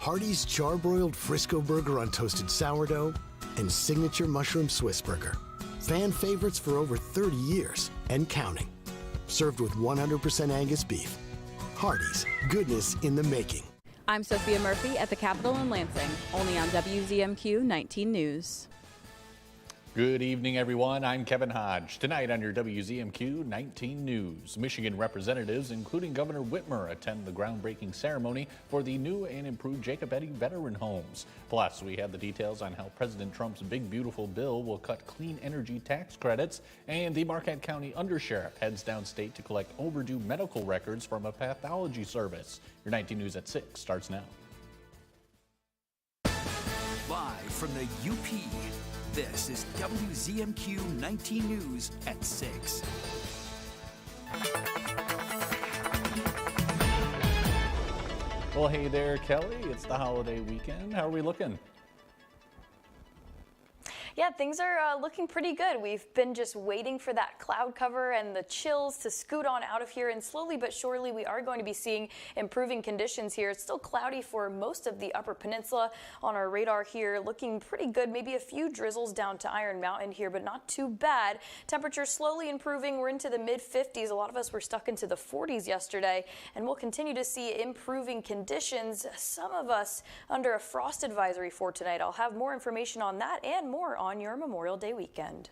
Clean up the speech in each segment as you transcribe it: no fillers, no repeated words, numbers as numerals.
Hardee's charbroiled Frisco Burger on toasted sourdough, and signature mushroom Swiss Burger. Fan favorites for over 30 years and counting. Served with 100% Angus beef. Hardee's, goodness in the making. I'm Sophia Murphy at the Capitol in Lansing, only on WZMQ 19 News. Good evening, everyone. I'm Kevin Hodge. Tonight on your WZMQ 19 News, Michigan representatives, including Governor Whitmer, attend the groundbreaking ceremony for the new and improved Jacob Eddy veteran homes. Plus, we have the details on how President Trump's big, beautiful bill will cut clean energy tax credits, and the Marquette County Undersheriff heads downstate to collect overdue medical records from a pathology service. Your 19 News at 6 starts now. Live from the UP. This is WZMQ 19 News at 6. Well, hey there, Kelly. It's the holiday weekend. How are we looking? Yeah, things are looking pretty good. We've been just waiting for that cloud cover and the chills to scoot on out of here, and slowly but surely we are going to be seeing improving conditions here. It's still cloudy for most of the Upper Peninsula on our radar here, looking pretty good. Maybe a few drizzles down to Iron Mountain here, but not too bad. Temperatures slowly improving. We're into the mid-50s. A lot of us were stuck into the 40s yesterday, and we'll continue to see improving conditions. Some of us under a frost advisory for tonight. I'll have more information on that and more on your Memorial Day weekend.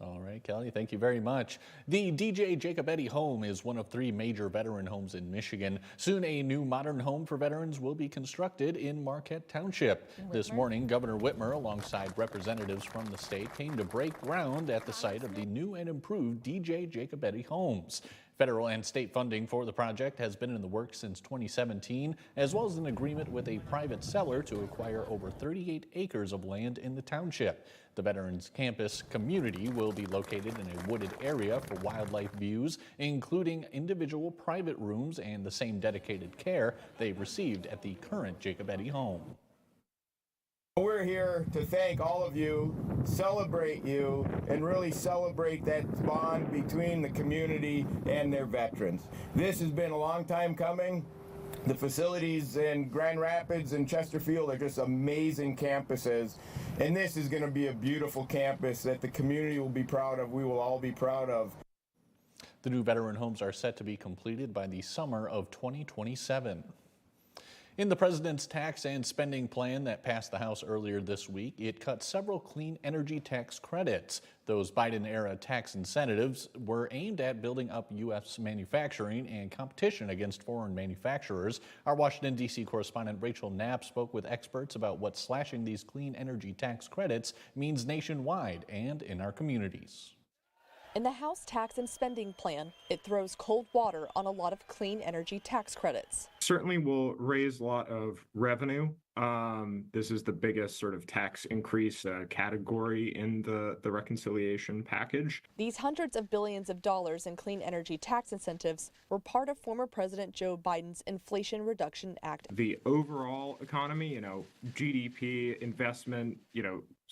All right, Kelly, thank you very much. The DJ Jacob Eddy home is one of 3 major veteran homes in Michigan. Soon, a new modern home for veterans will be constructed in Marquette Township. This morning, Governor Whitmer, alongside representatives from the state, came to break ground at the site of the new and improved DJ Jacob Eddy homes. Federal and state funding for the project has been in the works since 2017, as well as an agreement with a private seller to acquire over 38 acres of land in the township. The Veterans Campus community will be located in a wooded area for wildlife views, including individual private rooms and the same dedicated care they received at the current Jacob Eddy home. We're here to thank all of you, celebrate you, and really celebrate that bond between the community and their veterans. This has been a long time coming. The facilities in Grand Rapids and Chesterfield are just amazing campuses, and this is going to be a beautiful campus that the community will be proud of. We will all be proud of. The new veteran homes are set to be completed by the summer of 2027. In the president's tax and spending plan that passed the House earlier this week, it cut several clean energy tax credits. Those Biden-era tax incentives were aimed at building up U.S. manufacturing and competition against foreign manufacturers. Our Washington, D.C. correspondent Rachel Knapp spoke with experts about what slashing these clean energy tax credits means nationwide and in our communities. In the House tax and spending plan, it throws cold water on a lot of clean energy tax credits. Certainly will raise a lot of revenue. This is the biggest sort of tax increase category in the reconciliation package. These hundreds of billions of dollars in clean energy tax incentives were part of former President Joe Biden's Inflation Reduction Act. The overall economy, GDP, investment,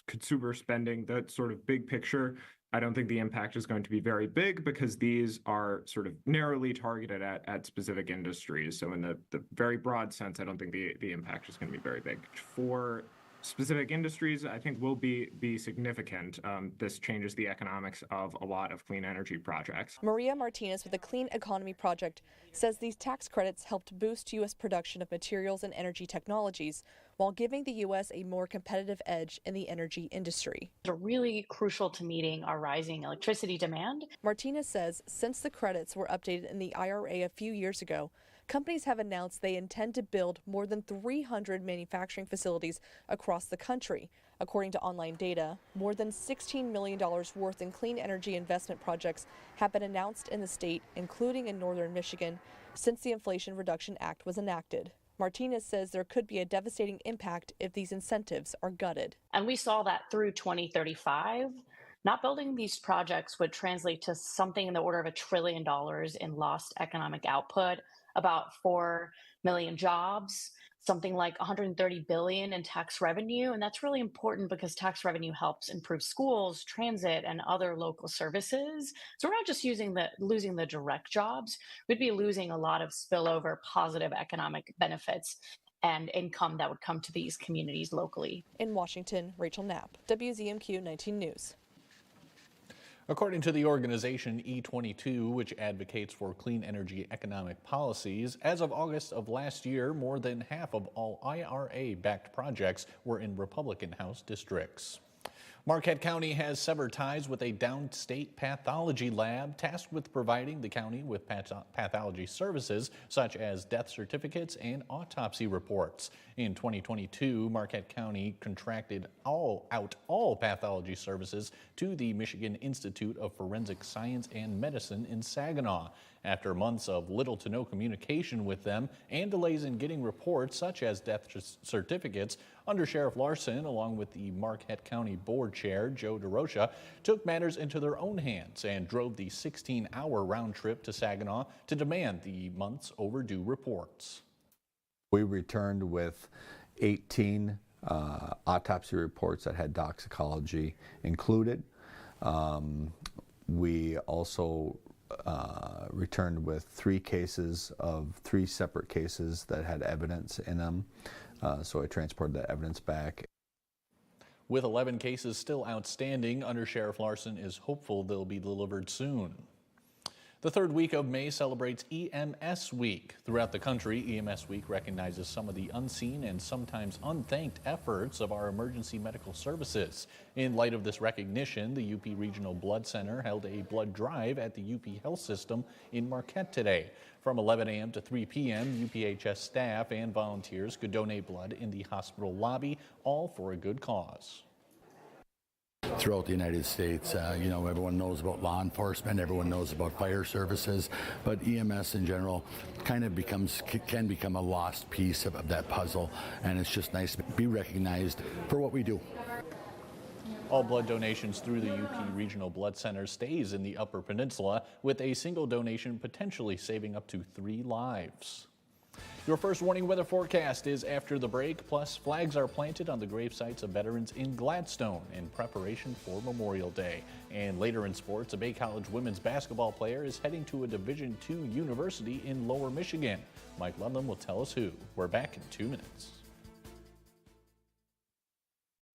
consumer spending, that sort of big picture, I don't think the impact is going to be very big because these are sort of narrowly targeted at specific industries. So in the very broad sense, I don't think the impact is going to be very big. For specific industries, I think will be significant. This changes the economics of a lot of clean energy projects. Maria Martinez with the Clean Economy Project says these tax credits helped boost U.S. production of materials and energy technologies while giving the U.S. a more competitive edge in the energy industry. They're really crucial to meeting our rising electricity demand. Martinez says since the credits were updated in the IRA a few years ago, companies have announced they intend to build more than 300 manufacturing facilities across the country. According to online data, more than $16 million worth in clean energy investment projects have been announced in the state, including in northern Michigan, since the Inflation Reduction Act was enacted. Martinez says there could be a devastating impact if these incentives are gutted. And we saw that through 2035. Not building these projects would translate to something in the order of $1 trillion in lost economic output, about 4 million jobs, something like 130 billion in tax revenue. And that's really important because tax revenue helps improve schools, transit, and other local services. So we're not just losing the direct jobs, we'd be losing a lot of spillover positive economic benefits and income that would come to these communities locally. In Washington, Rachel Knapp, WZMQ 19 News. According to the organization E22, which advocates for clean energy economic policies, as of August of last year, more than half of all IRA-backed projects were in Republican House districts. Marquette County has severed ties with a downstate pathology lab tasked with providing the county with pathology services such as death certificates and autopsy reports. In 2022, Marquette County contracted all pathology services to the Michigan Institute of Forensic Science and Medicine in Saginaw. After months of little to no communication with them and delays in getting reports such as death certificates, Under Sheriff Larson, along with the Marquette County Board Chair, Joe DeRocha, took matters into their own hands and drove the 16-hour round trip to Saginaw to demand the months overdue reports. We returned with 18 autopsy reports that had toxicology included. We also returned with 3 separate cases that had evidence in them. So I transported that evidence back. With 11 cases still outstanding, Under Sheriff Larson is hopeful they'll be delivered soon. The third week of May celebrates EMS Week. Throughout the country, EMS Week recognizes some of the unseen and sometimes unthanked efforts of our emergency medical services. In light of this recognition, the UP Regional Blood Center held a blood drive at the UP Health System in Marquette today. From 11 a.m. to 3 p.m., UPHS staff and volunteers could donate blood in the hospital lobby, all for a good cause. Throughout the United States, everyone knows about law enforcement, everyone knows about fire services, but EMS in general kind of can become a lost piece of that puzzle, and it's just nice to be recognized for what we do. All blood donations through the UP Regional Blood Center stays in the Upper Peninsula, with a single donation potentially saving up to 3 lives. Your first warning weather forecast is after the break, plus flags are planted on the grave sites of veterans in Gladstone in preparation for Memorial Day. And later in sports, a Bay College women's basketball player is heading to a Division II university in Lower Michigan. Mike Ludlam will tell us who. We're back in 2 minutes.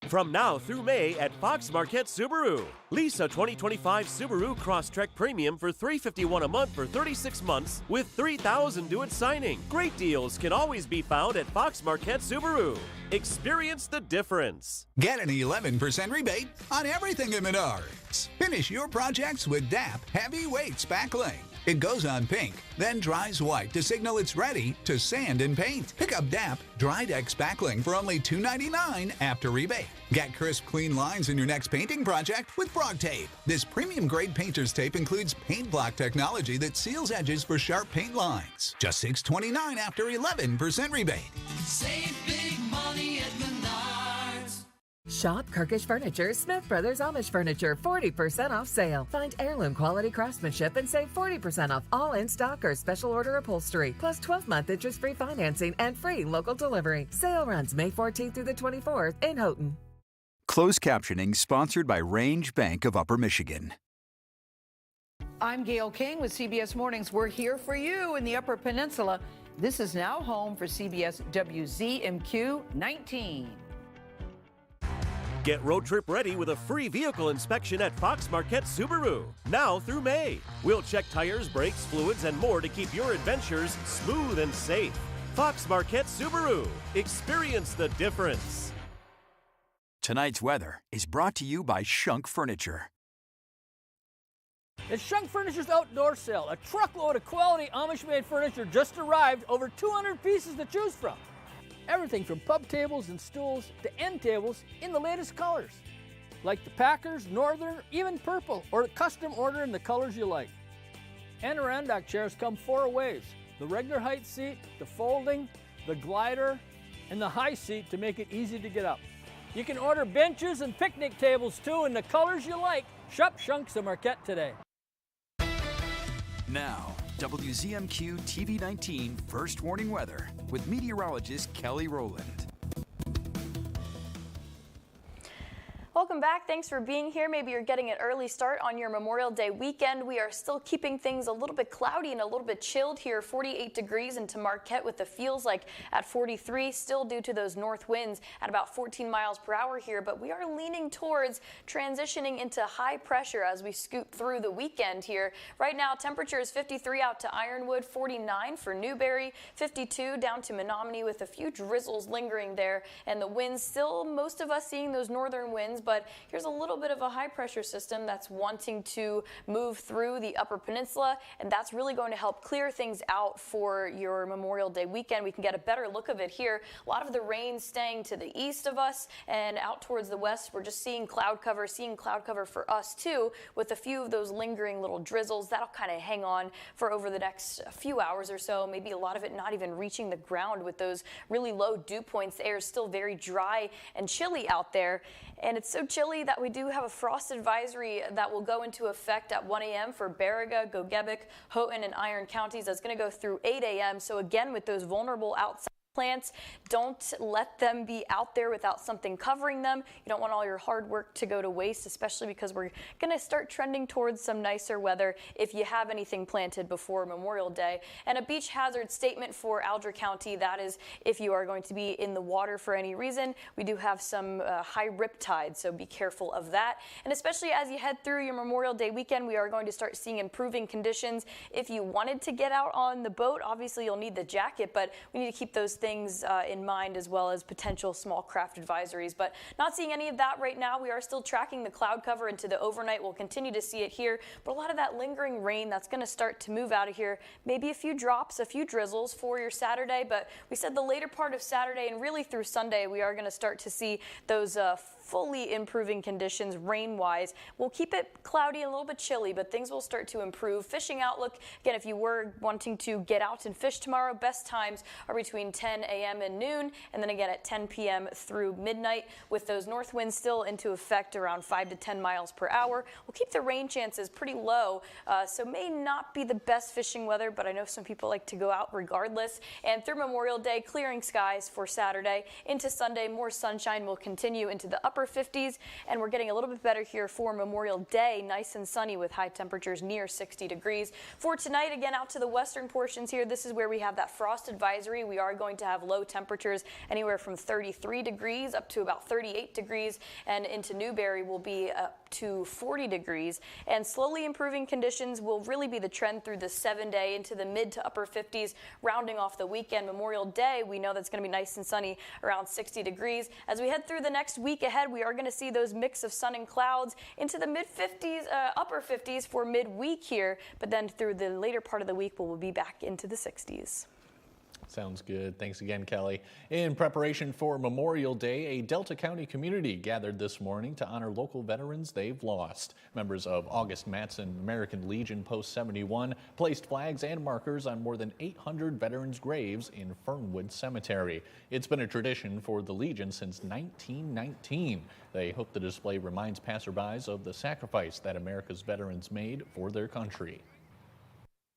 From now through May at Fox Marquette Subaru. Lease a 2025 Subaru Crosstrek Premium for $351 a month for 36 months with $3,000 due at signing. Great deals can always be found at Fox Marquette Subaru. Experience the difference. Get an 11% rebate on everything in Menards. Finish your projects with DAP Heavy Weights Spackling. It goes on pink, then dries white to signal it's ready to sand and paint. Pick up DAP Dry Deck Spackling for only $2.99 after rebate. Get crisp, clean lines in your next painting project with Frog Tape. This premium-grade painter's tape includes paint block technology that seals edges for sharp paint lines. Just $6.29 after 11% rebate. Save big money at Menards. Shop Kirkish Furniture, Smith Brothers Amish Furniture, 40% off sale. Find heirloom quality craftsmanship and save 40% off all in-stock or special order upholstery, plus 12-month interest-free financing and free local delivery. Sale runs May 14th through the 24th in Houghton. Closed captioning sponsored by Range Bank of Upper Michigan. I'm Gail King with CBS Mornings. We're here for you in the Upper Peninsula. This is now home for CBS WZMQ 19. Get road trip ready with a free vehicle inspection at Fox Marquette Subaru. Now through May. We'll check tires, brakes, fluids, and more to keep your adventures smooth and safe. Fox Marquette Subaru. Experience the difference. Tonight's weather is brought to you by Shunk Furniture. It's Shunk Furniture's outdoor sale. A truckload of quality Amish-made furniture just arrived, over 200 pieces to choose from. Everything from pub tables and stools to end tables in the latest colors, like the Packers, Northern, even purple, or custom order in the colors you like. And our Adirondack chairs come 4 ways: the regular height seat, the folding, the glider, and the high seat to make it easy to get up. You can order benches and picnic tables too in the colors you like Shop Shunks of Marquette today. Now, WZMQ TV 19 First Warning Weather with meteorologist Kelly Rowland. Welcome back. Thanks for being here. Maybe you're getting an early start on your Memorial Day weekend. We are still keeping things a little bit cloudy and a little bit chilled here. 48 degrees into Marquette with the feels like at 43, still due to those north winds at about 14 miles per hour here. But we are leaning towards transitioning into high pressure as we scoot through the weekend here. Right now, temperature is 53 out to Ironwood, 49 for Newberry, 52 down to Menominee with a few drizzles lingering there. And the winds still, most of us seeing those northern winds, but here's a little bit of a high pressure system that's wanting to move through the Upper Peninsula, and that's really going to help clear things out for your Memorial Day weekend. We can get a better look of it here. A lot of the rain staying to the east of us and out towards the west. We're just seeing cloud cover for us too, with a few of those lingering little drizzles. That'll kind of hang on for over the next few hours or so, maybe a lot of it not even reaching the ground with those really low dew points. The air is still very dry and chilly out there. And it's so chilly that we do have a frost advisory that will go into effect at 1 a.m. for Baraga, Gogebic, Houghton, and Iron counties. That's going to go through 8 a.m. So again, with those vulnerable outside plants, don't let them be out there without something covering them. You don't want all your hard work to go to waste, especially because we're going to start trending towards some nicer weather if you have anything planted before Memorial Day. And a beach hazard statement for Alger County, that is if you are going to be in the water for any reason. We do have some high rip tide, so be careful of that. And especially as you head through your Memorial Day weekend, we are going to start seeing improving conditions. If you wanted to get out on the boat, obviously you'll need the jacket, but we need to keep those things in mind, as well as potential small craft advisories. But not seeing any of that right now. We are still tracking the cloud cover into the overnight. We'll continue to see it here, but a lot of that lingering rain that's going to start to move out of here. Maybe a few drops, a few drizzles for your Saturday, but we said the later part of Saturday and really through Sunday, we are going to start to see those fully improving conditions rain-wise. We'll keep it cloudy and a little bit chilly, but things will start to improve. Fishing outlook, again, if you were wanting to get out and fish tomorrow, best times are between 10 a.m. and noon, and then again at 10 p.m. through midnight, with those north winds still into effect around 5 to 10 miles per hour. We'll keep the rain chances pretty low, so may not be the best fishing weather, but I know some people like to go out regardless. And through Memorial Day, clearing skies for Saturday. Into Sunday, more sunshine will continue into the upper 50s, and we're getting a little bit better here for Memorial Day. Nice and sunny with high temperatures near 60 degrees. For tonight, again, out to the western portions here, this is where we have that frost advisory. We are going to have low temperatures anywhere from 33 degrees up to about 38 degrees, and into Newberry will be up to 40 degrees. And slowly improving conditions will really be the trend through the 7-day into the mid to upper 50s, rounding off the weekend. Memorial Day, we know that's going to be nice and sunny around 60 degrees. As we head through the next week ahead, we are going to see those mix of sun and clouds into the mid-50s, upper 50s for midweek here, but then through the later part of the week, we'll be back into the 60s. Sounds good. Thanks again, Kelly. In preparation for Memorial Day, a Delta County community gathered this morning to honor local veterans they've lost. Members of August Matson American Legion Post 71 placed flags and markers on more than 800 veterans' graves in Fernwood Cemetery. It's been a tradition for the Legion since 1919. They hope the display reminds passerbys of the sacrifice that America's veterans made for their country.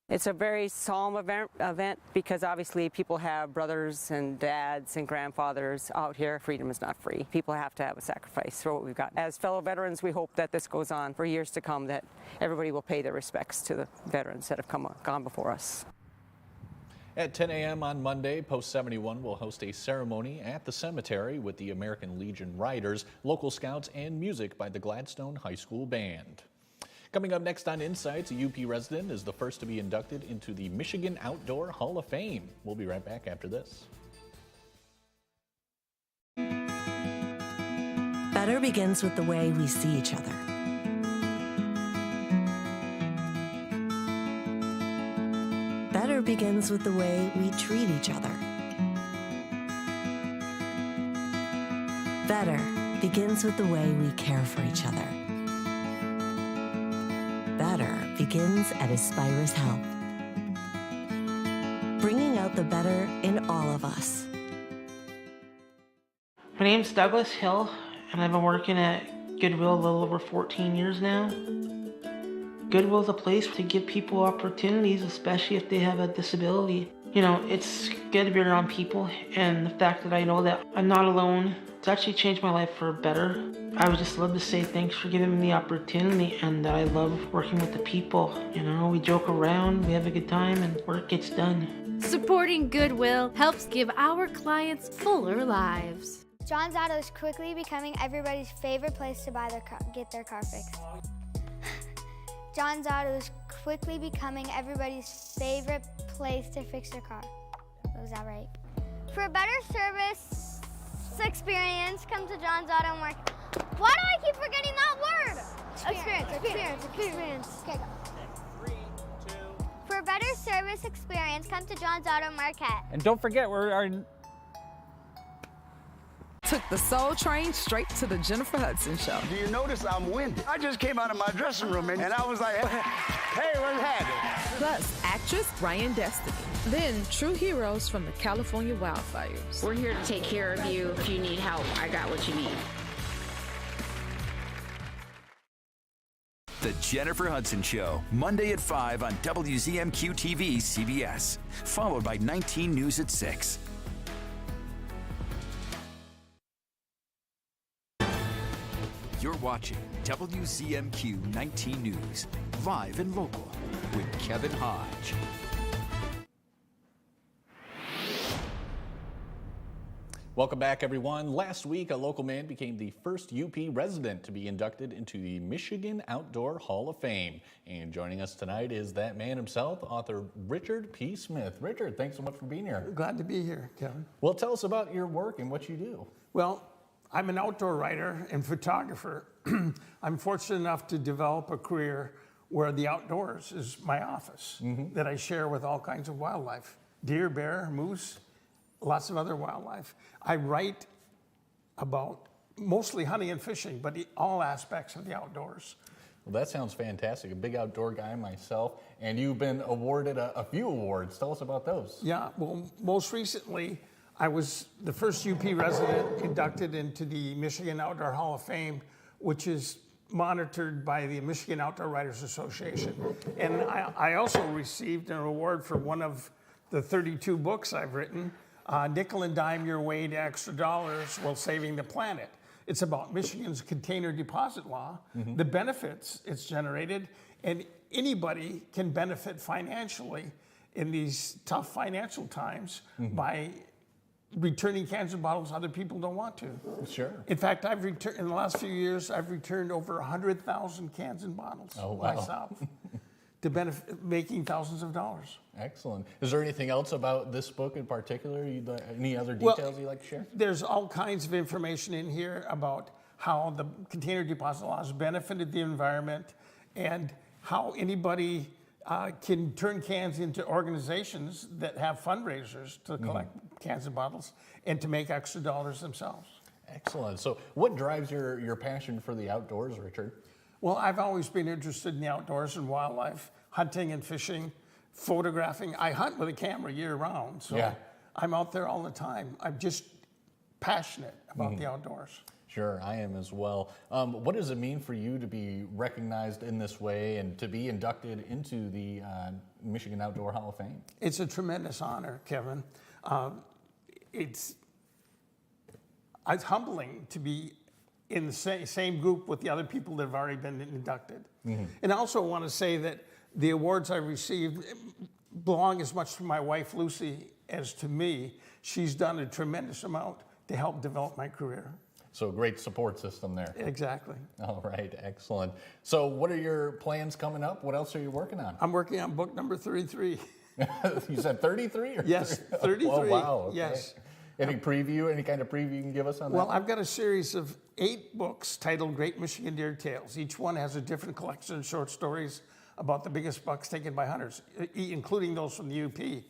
It's a very solemn event because obviously people have brothers and dads and grandfathers out here. Freedom is not free. People have to have a sacrifice for what we've got. As fellow veterans, we hope that this goes on for years to come, that everybody will pay their respects to the veterans that have gone before us. At 10 a.m. on Monday, Post 71 will host a ceremony at the cemetery with the American Legion Riders, local scouts, and music by the Gladstone High School Band. Coming up next on Insights, a UP resident is the first to be inducted into the Michigan Outdoor Hall of Fame. We'll be right back after this. Better begins with the way we see each other. Better begins with the way we treat each other. Better begins with the way we care for each other. Better begins at Aspirus Health, bringing out the better in all of us. My name's Douglas Hill, and I've been working at Goodwill a little over 14 years now. Goodwill is a place to give people opportunities, especially if they have a disability. You know, it's good to be around people, and the fact that I know that I'm not alone, it's actually changed my life for better. I would just love to say thanks for giving me the opportunity, and that I love working with the people. You know, we joke around, we have a good time, and work gets done. Supporting Goodwill helps give our clients fuller lives. John's Auto is quickly becoming everybody's favorite place to get their car fixed. John's Auto is quickly becoming everybody's favorite place to fix their car. Was that right? For a better service experience, come to John's Auto Market. Why do I keep forgetting that word? Experience. Okay, go. For a better service experience, come to John's Auto Market. And don't forget, Took the Soul Train straight to the Jennifer Hudson Show. Do you notice I'm winded? I just came out of my dressing room and I was like, hey, what's happening? Plus, actress Brian Destiny. Then, true heroes from the California wildfires. We're here to take care of you. If you need help, I got what you need. The Jennifer Hudson Show, Monday at 5 on WZMQ TV CBS, followed by 19 News at 6. You're watching WZMQ 19 News, live and local, with Kevin Hodge. Welcome back, everyone. Last week, a local man became the first UP resident to be inducted into the Michigan Outdoor Hall of Fame. And joining us tonight is that man himself, author Richard P. Smith. Richard, thanks so much for being here. Glad to be here, Kevin. Well, tell us about your work and what you do. Well, I'm an outdoor writer and photographer. I'm fortunate enough to develop a career where the outdoors is my office that I share with all kinds of wildlife. Deer, bear, moose, lots of other wildlife. I write about mostly hunting and fishing, but all aspects of the outdoors. Well, that sounds fantastic. A big outdoor guy myself, and you've been awarded a few awards. Tell us about those. Yeah, well, most recently, I was the first UP resident inducted into the Michigan Outdoor Hall of Fame, which is monitored by the Michigan Outdoor Writers Association. And I also received an award for one of the 32 books I've written, Nickel and Dime Your Way to Extra Dollars While Saving the Planet. It's about Michigan's container deposit law, the benefits it's generated, and anybody can benefit financially in these tough financial times by returning cans and bottles other people don't want to. Sure. In fact, in the last few years, I've returned over 100,000 cans and bottles myself to benefit, making thousands of dollars. Excellent. Is there anything else about this book in particular? Any other details you'd like to share? There's all kinds of information in here about how the container deposit law has benefited the environment and how anybody can turn cans into organizations that have fundraisers to collect cans and bottles and to make extra dollars themselves. Excellent. So what drives your passion for the outdoors, Richard? Well, I've always been interested in the outdoors and wildlife, hunting and fishing, photographing. I hunt with a camera year round, so I'm out there all the time. I'm just passionate about the outdoors. Sure, I am as well. What does it mean for you to be recognized in this way and to be inducted into the Michigan Outdoor Hall of Fame? It's a tremendous honor, Kevin. It's humbling to be in the same group with the other people that have already been inducted. And I also want to say that the awards I received belong as much to my wife, Lucy, as to me. She's done a tremendous amount to help develop my career. So a great support system there. Exactly. All right, excellent. So what are your plans coming up? What else are you working on? I'm working on book number 33. You said 33? Yes, 33. Oh, wow. Okay. Yes. Any preview, any kind of preview you can give us on that? Well, I've got a series of 8 books titled Great Michigan Deer Tales. Each one has a different collection of short stories about the biggest bucks taken by hunters, including those from the UP.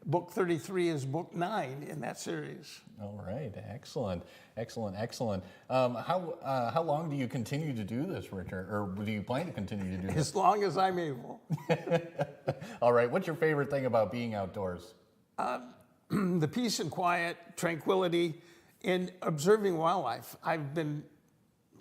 Book 33 is book 9 in that series. All right, excellent, excellent, excellent. How long do you continue to do this, Richard, or do you plan to continue to do this? As long as I'm able. All right, what's your favorite thing about being outdoors? The peace and quiet, tranquility, and observing wildlife. I've been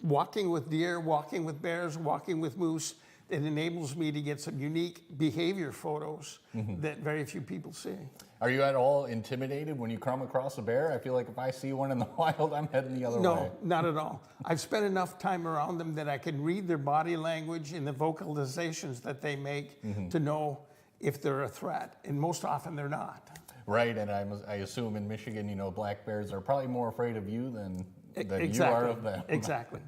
walking with deer, walking with bears, walking with moose, it enables me to get some unique behavior photos that very few people see. Are you at all intimidated when you come across a bear? I feel like if I see one in the wild, I'm heading the other way. No, not at all. I've spent enough time around them that I can read their body language and the vocalizations that they make to know if they're a threat, and most often they're not. Right, and I assume in Michigan, you know, black bears are probably more afraid of you than Exactly. you are of them. Exactly.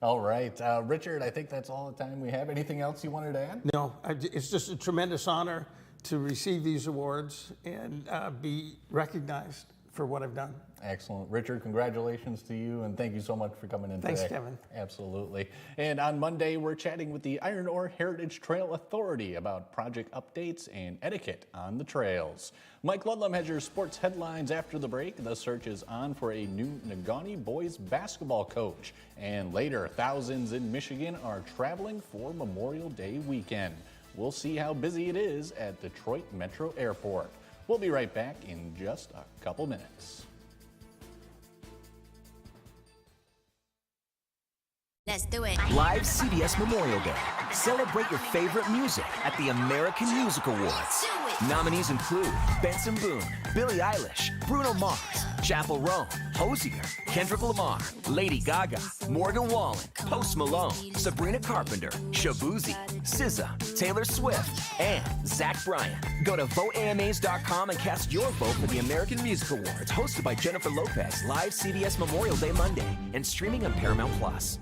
All right. Richard, I think that's all the time we have. Anything else you wanted to add? No, it's just a tremendous honor to receive these awards and be recognized for what I've done. Excellent. Richard, congratulations to you, and thank you so much for coming in Thanks, today. Kevin. Absolutely. And on Monday, we're chatting with the Iron Ore Heritage Trail Authority about project updates and etiquette on the trails. Mike Ludlam has your sports headlines after the break. The search is on for a new Negaunee boys basketball coach. And later, thousands in Michigan are traveling for Memorial Day weekend. We'll see how busy it is at Detroit Metro Airport. We'll be right back in just a couple minutes. Let's do it. Live CBS Memorial Day. Celebrate your favorite music at the American Music Awards. Nominees include Benson Boone, Billie Eilish, Bruno Mars, Chappell Roan, Hozier, Kendrick Lamar, Lady Gaga, Morgan Wallen, Post Malone, Sabrina Carpenter, Shabuzi, SZA, Taylor Swift, and Zach Bryan. Go to voteamas.com and cast your vote for the American Music Awards, hosted by Jennifer Lopez, live CBS Memorial Day Monday, and streaming on Paramount Plus.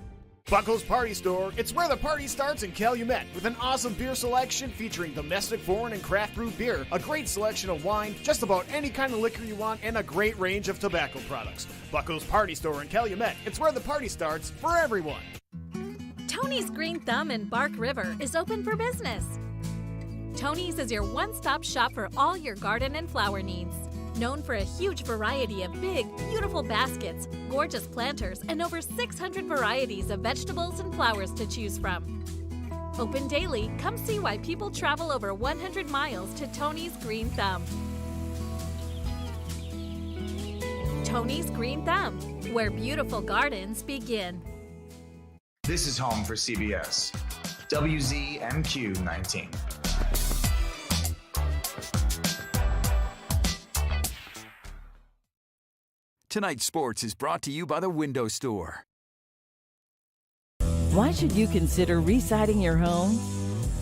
Buckle's Party Store. It's where the party starts in Calumet with an awesome beer selection featuring domestic, foreign, and craft brewed beer, a great selection of wine, just about any kind of liquor you want, and a great range of tobacco products. Buckle's Party Store in Calumet. It's where the party starts for everyone. Tony's Green Thumb in Bark River is open for business. Tony's is your one-stop shop for all your garden and flower needs. Known for a huge variety of big, beautiful baskets, gorgeous planters, and over 600 varieties of vegetables and flowers to choose from. Open daily, come see why people travel over 100 miles to Tony's Green Thumb. Tony's Green Thumb, where beautiful gardens begin. This is home for CBS. WZMQ 19. Tonight's sports is brought to you by the Window Store. Why should you consider re-siding your home?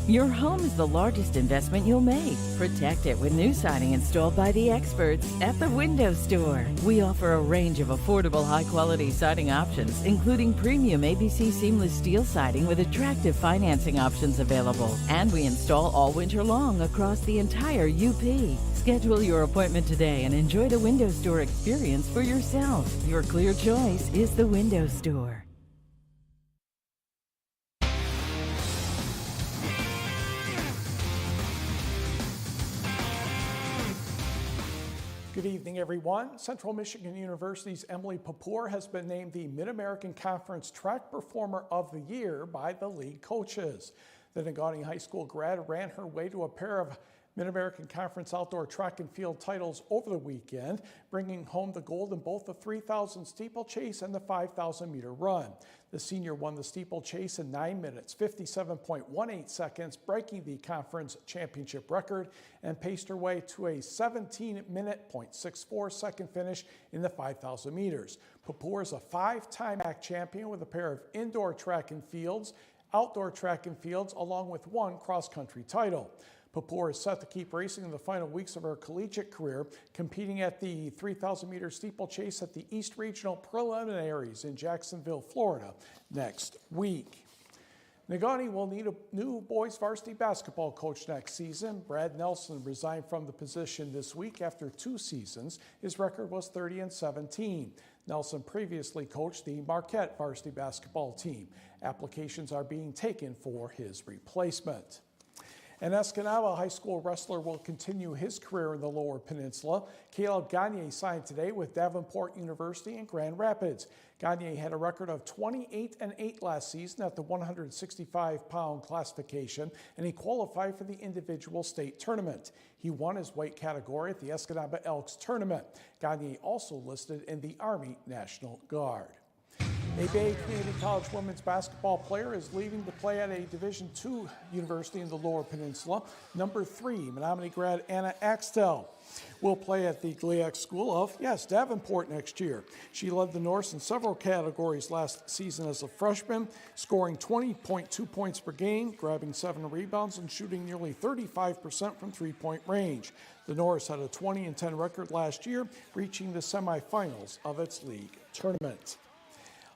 Your home is the largest investment you'll make. Protect it with new siding installed by the experts at the Window Store. We offer a range of affordable, high-quality siding options, including premium ABC seamless steel siding with attractive financing options available. And we install all winter long across the entire UP. Schedule your appointment today and enjoy the Window Store experience for yourself. Your clear choice is the Window Store. Good evening, everyone. Central Michigan University's Emily Papour has been named the Mid-American Conference Track Performer of the Year by the league coaches. The Negaunee High School grad ran her way to a pair of Mid-American Conference outdoor track and field titles over the weekend, bringing home the gold in both the 3,000 steeplechase and the 5,000-meter run. The senior won the steeplechase in 9 minutes, 57.18 seconds, breaking the conference championship record, and paced her way to a 17-minute, 0.64 second finish in the 5,000 meters. Papour is a 5-time MAC champion with a pair of indoor track and fields, outdoor track and fields, along with 1 cross-country title. Papour is set to keep racing in the final weeks of her collegiate career, competing at the 3,000-meter steeplechase at the East Regional Preliminaries in Jacksonville, Florida, next week. Negaunee will need a new boys varsity basketball coach next season. Brad Nelson resigned from the position this week after 2 seasons. His record was 30-17. Nelson previously coached the Marquette varsity basketball team. Applications are being taken for his replacement. An Escanaba High School wrestler will continue his career in the Lower Peninsula. Caleb Gagne signed today with Davenport University in Grand Rapids. Gagne had a record of 28-8 last season at the 165-pound classification, and he qualified for the individual state tournament. He won his weight category at the Escanaba Elks tournament. Gagne also listed in the Army National Guard. A Bay Community College women's basketball player is leaving to play at a Division II university in the Lower Peninsula. Number 3, Menominee grad Anna Axtell will play at the Gliac School of, Davenport next year. She led the Norse in several categories last season as a freshman, scoring 20.2 points per game, grabbing 7 rebounds, and shooting nearly 35% from three-point range. The Norse had a 20-10 record last year, reaching the semifinals of its league tournament.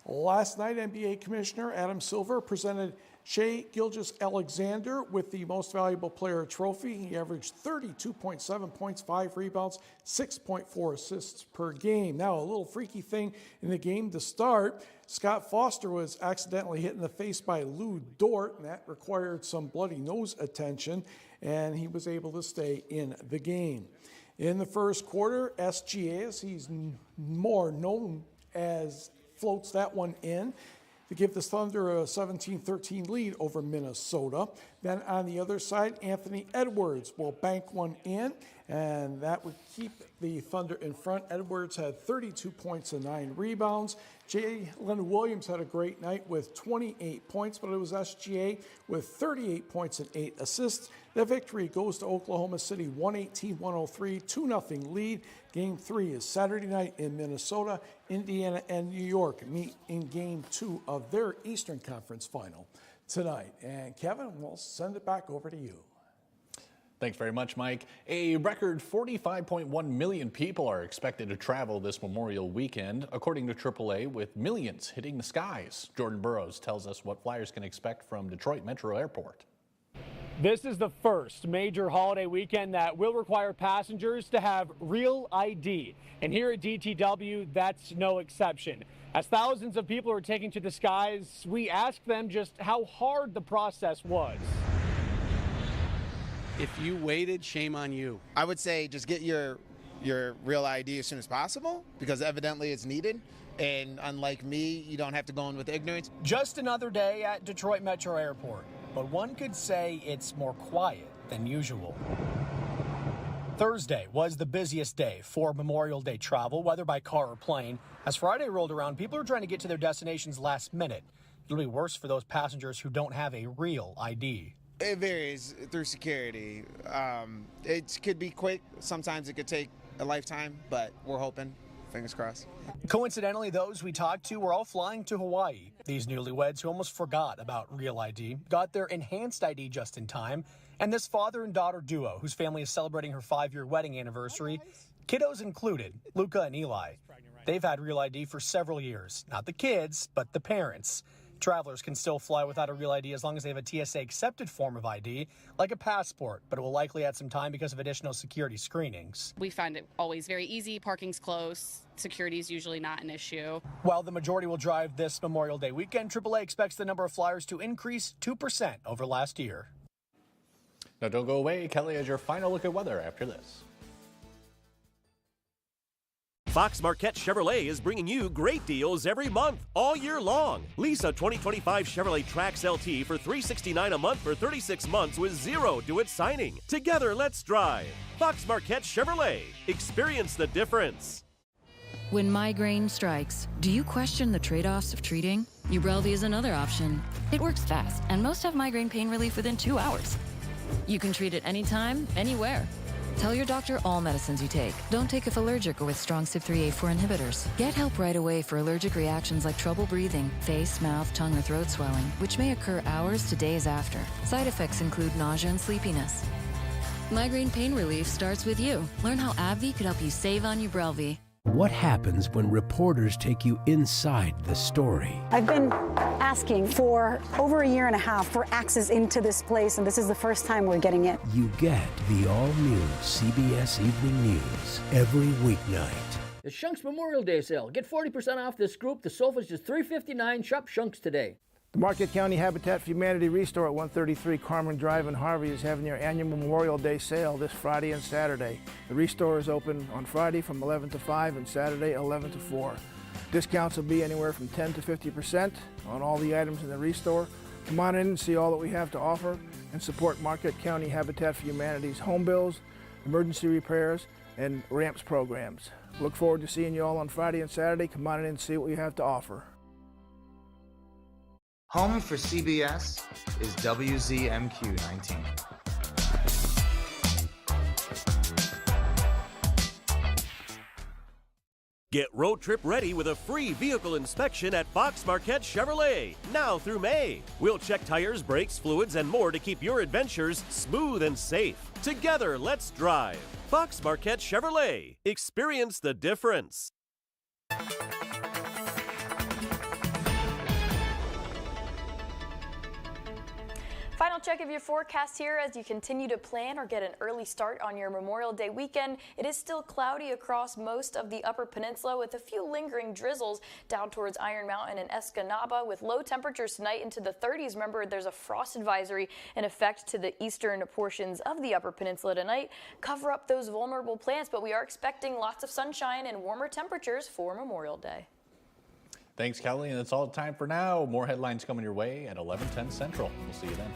Last night, NBA Commissioner Adam Silver presented Shai Gilgeous-Alexander with the Most Valuable Player trophy. He averaged 32.7 points, 5 rebounds, 6.4 assists per game. Now, a little freaky thing in the game to start. Scott Foster was accidentally hit in the face by Lou Dort, and that required some bloody nose attention, and he was able to stay in the game. In the first quarter, SGA, as he's more known as, floats that one in to give the Thunder a 17-13 lead over Minnesota. Then on the other side, Anthony Edwards will bank one in, and that would keep the Thunder in front. Edwards had 32 points and 9 rebounds. Jalen Williams had a great night with 28 points, but it was SGA with 38 points and 8 assists. The victory goes to Oklahoma City 118-103, 2-0 lead. Game 3 is Saturday night in Minnesota. Indiana and New York meet in Game 2 of their Eastern Conference final tonight. And Kevin, we'll send it back over to you. Thanks very much, Mike. A record 45.1 million people are expected to travel this Memorial weekend, according to AAA, with millions hitting the skies. Jordan Burroughs tells us what flyers can expect from Detroit Metro Airport. This is the first major holiday weekend that will require passengers to have real ID. And here at DTW, that's no exception. As thousands of people are taking to the skies, we asked them just how hard the process was. If you waited, shame on you. I would say just get your real ID as soon as possible, because evidently it's needed. And unlike me, you don't have to go in with ignorance. Just another day at Detroit Metro Airport, but one could say it's more quiet than usual. Thursday was the busiest day for Memorial Day travel, whether by car or plane. As Friday rolled around, people are trying to get to their destinations last minute. It'll be worse for those passengers who don't have a real ID. It varies through security. It could be quick. Sometimes it could take a lifetime, but we're hoping. Fingers crossed. Coincidentally, those we talked to were all flying to Hawaii. These newlyweds who almost forgot about real ID got their enhanced ID just in time. And this father and daughter duo, whose family is celebrating her 5-year wedding anniversary, kiddos included, Luca and Eli. They've had real ID for several years. Not the kids, but the parents. Travelers can still fly without a real ID as long as they have a TSA-accepted form of ID, like a passport, but it will likely add some time because of additional security screenings. We find it always very easy. Parking's close. Security is usually not an issue. While the majority will drive this Memorial Day weekend, AAA expects the number of flyers to increase 2% over last year. Now don't go away. Kelly has your final look at weather after this. Fox Marquette Chevrolet is bringing you great deals every month, all year long. Lease a 2025 Chevrolet Trax LT for $369 a month for 36 months with zero due at signing. Together, let's drive. Fox Marquette Chevrolet. Experience the difference. When migraine strikes, do you question the trade-offs of treating? Ubrelvy is another option. It works fast, and most have migraine pain relief within 2 hours. You can treat it anytime, anywhere. Tell your doctor all medicines you take. Don't take if allergic or with strong CYP3A4 inhibitors. Get help right away for allergic reactions like trouble breathing, face, mouth, tongue, or throat swelling, which may occur hours to days after. Side effects include nausea and sleepiness. Migraine pain relief starts with you. Learn how AbbVie could help you save on Ubrelvy. What happens when reporters take you inside the story? I've been asking for over a year and a half for access into this place, and this is the first time we're getting it. You get the all-new CBS Evening News every weeknight. The Shunks Memorial Day sale. Get 40% off this group. The sofa's just $359. Shop Shunks today. The Marquette County Habitat for Humanity Restore at 133 Carmen Drive in Harvey is having their annual Memorial Day sale this Friday and Saturday. The Restore is open on Friday from 11 to 5 and Saturday 11 to 4. Discounts will be anywhere from 10 to 50% on all the items in the Restore. Come on in and see all that we have to offer and support Marquette County Habitat for Humanity's home bills, emergency repairs, and ramps programs. Look forward to seeing you all on Friday and Saturday. Come on in and see what we have to offer. Home for CBS is WZMQ 19. Get road trip ready with a free vehicle inspection at Fox Marquette Chevrolet, now through May. We'll check tires, brakes, fluids, and more to keep your adventures smooth and safe. Together, let's drive. Fox Marquette Chevrolet. Experience the difference. Final check of your forecast here as you continue to plan or get an early start on your Memorial Day weekend. It is still cloudy across most of the Upper Peninsula with a few lingering drizzles down towards Iron Mountain and Escanaba with low temperatures tonight into the 30s. Remember, there's a frost advisory in effect to the eastern portions of the Upper Peninsula tonight. Cover up those vulnerable plants, but we are expecting lots of sunshine and warmer temperatures for Memorial Day. Thanks, Kelly, and that's all the time for now. More headlines coming your way at 11:10 Central. We'll see you then.